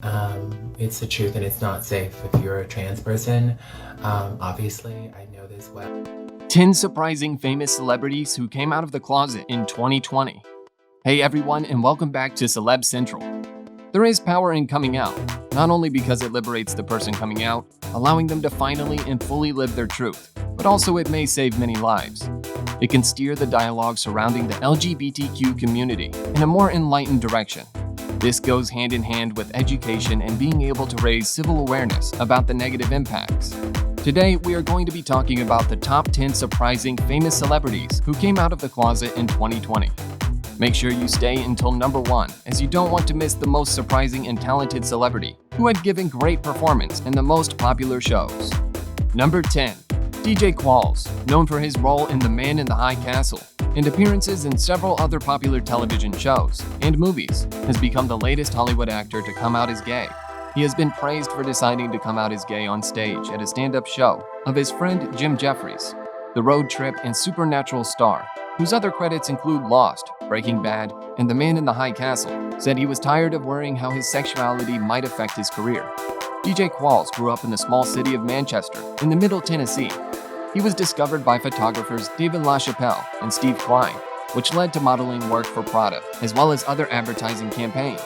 It's the truth and it's not safe if you're a trans person. Obviously, I know this well. 10 surprising famous celebrities who came out of the closet in 2020. Hey everyone, and welcome back to Celeb Central. There is power in coming out, not only because it liberates the person coming out, allowing them to finally and fully live their truth, but also it may save many lives. It can steer the dialogue surrounding the LGBTQ community in a more enlightened direction. This goes hand in hand with education and being able to raise civil awareness about the negative impacts. Today, we are going to be talking about the top 10 surprising famous celebrities who came out of the closet in 2020. Make sure you stay until number 1, as you don't want to miss the most surprising and talented celebrity who had given great performance in the most popular shows. Number 10. DJ Qualls, known for his role in The Man in the High Castle and appearances in several other popular television shows and movies, has become the latest Hollywood actor to come out as gay. He has been praised for deciding to come out as gay on stage at a stand-up show of his friend Jim Jeffries, the road trip and supernatural star, whose other credits include Lost, Breaking Bad, and The Man in the High Castle, said he was tired of worrying how his sexuality might affect his career. DJ Qualls grew up in the small city of Manchester in the Middle Tennessee. He was discovered by photographers David LaChapelle and Steve Klein, which led to modeling work for Prada, as well as other advertising campaigns.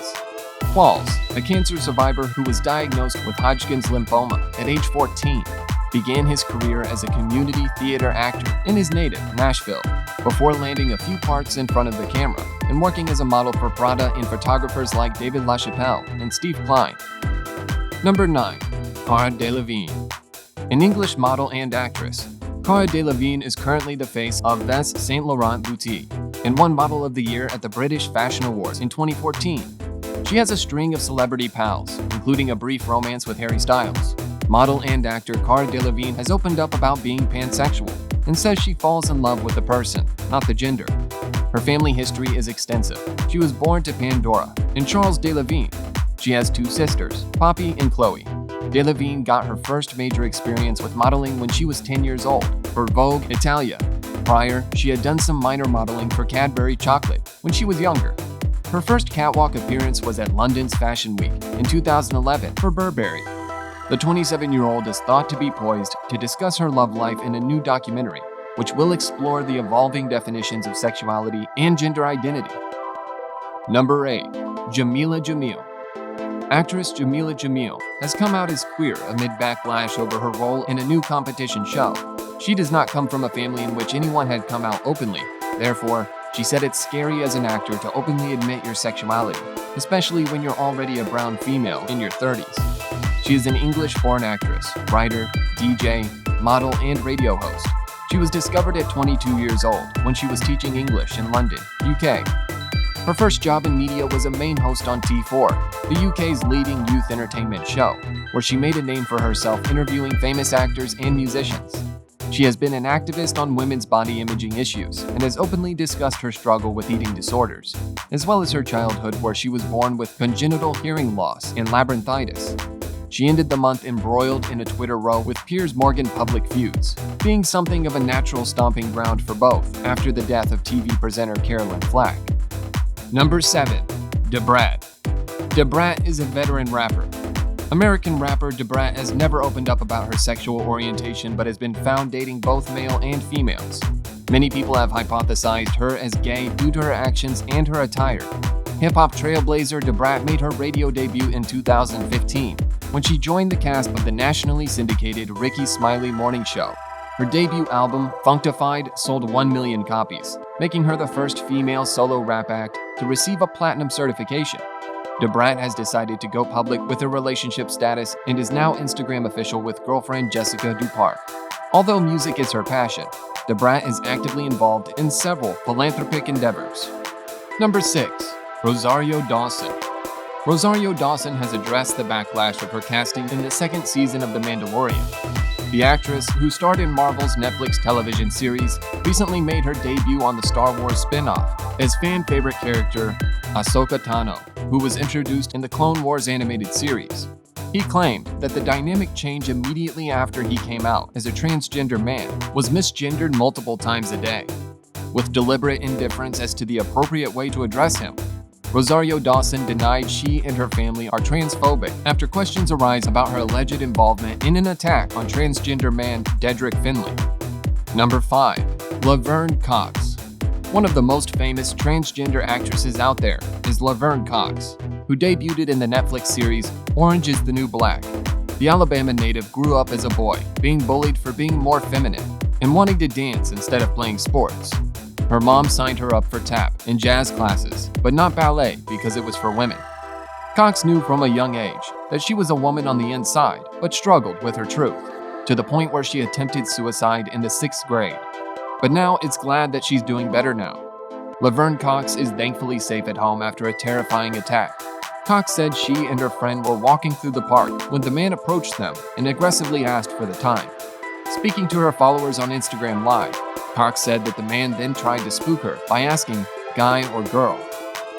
Qualls, a cancer survivor who was diagnosed with Hodgkin's lymphoma at age 14, began his career as a community theater actor in his native Nashville, before landing a few parts in front of the camera and working as a model for Prada and photographers like David LaChapelle and Steve Klein. Number 9. Cara Delevingne. An English model and actress, Cara Delevingne is currently the face of Vs Saint Laurent Boutique and won Model of the Year at the British Fashion Awards in 2014. She has a string of celebrity pals, including a brief romance with Harry Styles. Model and actor Cara Delevingne has opened up about being pansexual and says she falls in love with the person, not the gender. Her family history is extensive. She was born to Pandora and Charles Delevingne. She has 2 sisters, Poppy and Chloe. Delevingne got her first major experience with modeling when she was 10 years old for Vogue Italia. Prior, she had done some minor modeling for Cadbury Chocolate when she was younger. Her first catwalk appearance was at London's Fashion Week in 2011 for Burberry. The 27-year-old is thought to be poised to discuss her love life in a new documentary, which will explore the evolving definitions of sexuality and gender identity. Number 8. Jamila Jameel. Actress Jamila Jameel has come out as queer amid backlash over her role in a new competition show. She does not come from a family in which anyone had come out openly. Therefore, she said it's scary as an actor to openly admit your sexuality, especially when you're already a brown female in your 30s. She is an English-born actress, writer, DJ, model, and radio host. She was discovered at 22 years old when she was teaching English in London, UK. Her first job in media was a main host on T4, the UK's leading youth entertainment show, where she made a name for herself interviewing famous actors and musicians. She has been an activist on women's body imaging issues and has openly discussed her struggle with eating disorders, as well as her childhood where she was born with congenital hearing loss and labyrinthitis. She ended the month embroiled in a Twitter row with Piers Morgan public feuds, being something of a natural stomping ground for both after the death of TV presenter Caroline Flack. Number 7. Brat. Brat is a veteran rapper. American rapper Brat has never opened up about her sexual orientation but has been found dating both male and females. Many people have hypothesized her as gay due to her actions and her attire. Hip-hop trailblazer Brat made her radio debut in 2015 when she joined the cast of the nationally syndicated Ricky Smiley Morning Show. Her debut album, Functified, sold 1 million copies, making her the first female solo rap act to receive a platinum certification. Brat has decided to go public with her relationship status and is now Instagram official with girlfriend Jessica Dupart. Although music is her passion, Brat is actively involved in several philanthropic endeavors. Number 6. Rosario Dawson. Rosario Dawson has addressed the backlash of her casting in the 2nd season of The Mandalorian. The actress, who starred in Marvel's Netflix television series, recently made her debut on the Star Wars spin-off as fan-favorite character Ahsoka Tano, who was introduced in the Clone Wars animated series. He claimed that the dynamic change immediately after he came out as a transgender man was misgendered multiple times a day. With deliberate indifference as to the appropriate way to address him, Rosario Dawson denied she and her family are transphobic after questions arise about her alleged involvement in an attack on transgender man Dedrick Finley. Number 5. Laverne Cox. One of the most famous transgender actresses out there is Laverne Cox, who debuted in the Netflix series Orange is the New Black. The Alabama native grew up as a boy, being bullied for being more feminine and wanting to dance instead of playing sports. Her mom signed her up for tap and jazz classes, but not ballet because it was for women. Cox knew from a young age that she was a woman on the inside, but struggled with her truth, to the point where she attempted suicide in the 6th grade. But now it's glad that she's doing better now. Laverne Cox is thankfully safe at home after a terrifying attack. Cox said she and her friend were walking through the park when the man approached them and aggressively asked for the time. Speaking to her followers on Instagram Live, Cox said that the man then tried to spook her by asking, "Guy or girl?"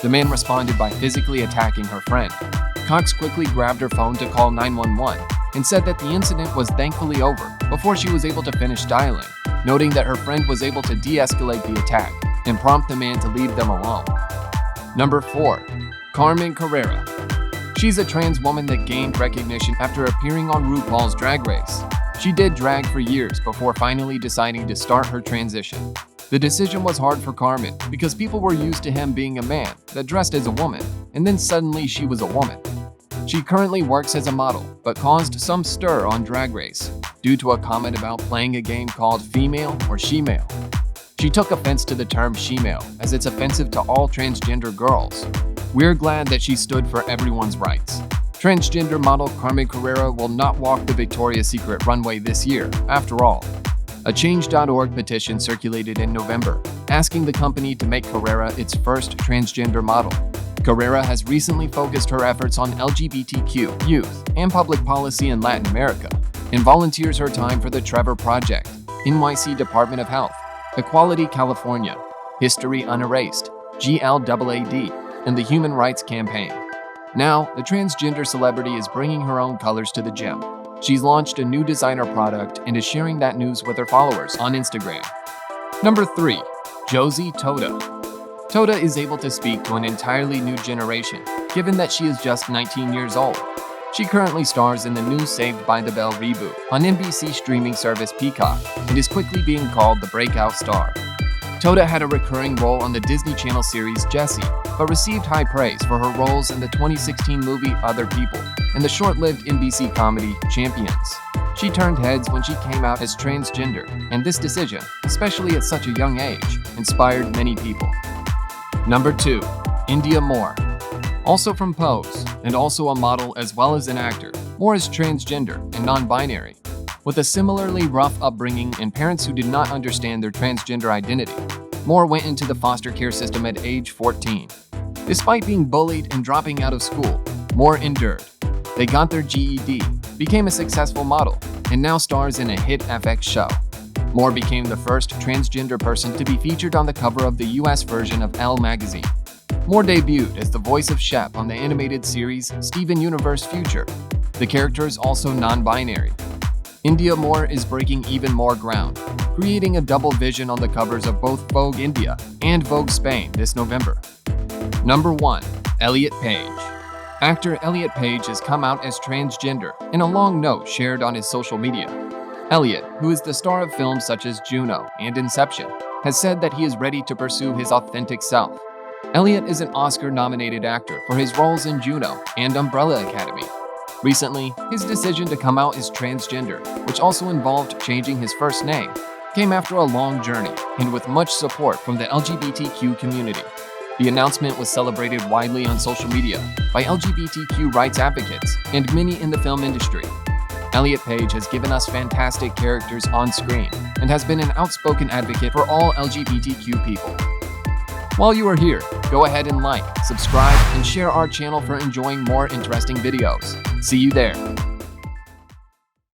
The man responded by physically attacking her friend. Cox quickly grabbed her phone to call 911 and said that the incident was thankfully over before she was able to finish dialing, noting that her friend was able to de-escalate the attack and prompt the man to leave them alone. Number 4. Carmen Carrera. She's a trans woman that gained recognition after appearing on RuPaul's Drag Race. She did drag for years before finally deciding to start her transition. The decision was hard for Carmen because people were used to him being a man that dressed as a woman, and then suddenly she was a woman. She currently works as a model, but caused some stir on Drag Race due to a comment about playing a game called Female or She-Male. She took offense to the term she-male as it's offensive to all transgender girls. We're glad that she stood for everyone's rights. Transgender model Carmen Carrera will not walk the Victoria's Secret runway this year, after all. A Change.org petition circulated in November, asking the company to make Carrera its first transgender model. Carrera has recently focused her efforts on LGBTQ, youth, and public policy in Latin America, and volunteers her time for the Trevor Project, NYC Department of Health, Equality California, History Unerased, GLAAD, and the Human Rights Campaign. Now, the transgender celebrity is bringing her own colors to the gym. She's launched a new designer product and is sharing that news with her followers on Instagram. Number 3. Josie Toda. Toda is able to speak to an entirely new generation, given that she is just 19 years old. She currently stars in the new Saved by the Bell reboot on NBC streaming service Peacock and is quickly being called the breakout star. Toda had a recurring role on the Disney Channel series Jessie, but received high praise for her roles in the 2016 movie Other People and the short-lived NBC comedy Champions. She turned heads when she came out as transgender, and this decision, especially at such a young age, inspired many people. Number 2. India Moore. Also from Pose, and also a model as well as an actor, Moore is transgender and non-binary. With a similarly rough upbringing and parents who did not understand their transgender identity, Moore went into the foster care system at age 14. Despite being bullied and dropping out of school, Moore endured. They got their GED, became a successful model, and now stars in a hit FX show. Moore became the first transgender person to be featured on the cover of the US version of Elle magazine. Moore debuted as the voice of Shep on the animated series Steven Universe Future. The character is also non-binary. India Moore is breaking even more ground, creating a double vision on the covers of both Vogue India and Vogue Spain this November. Number 1. Elliot Page. Actor Elliot Page has come out as transgender in a long note shared on his social media. Elliot, who is the star of films such as Juno and Inception, has said that he is ready to pursue his authentic self. Elliot is an Oscar-nominated actor for his roles in Juno and Umbrella Academy. Recently, his decision to come out as transgender, which also involved changing his first name, came after a long journey and with much support from the LGBTQ community. The announcement was celebrated widely on social media by LGBTQ rights advocates and many in the film industry. Elliot Page has given us fantastic characters on screen and has been an outspoken advocate for all LGBTQ people. While you are here, go ahead and like, subscribe, and share our channel for enjoying more interesting videos. See you there.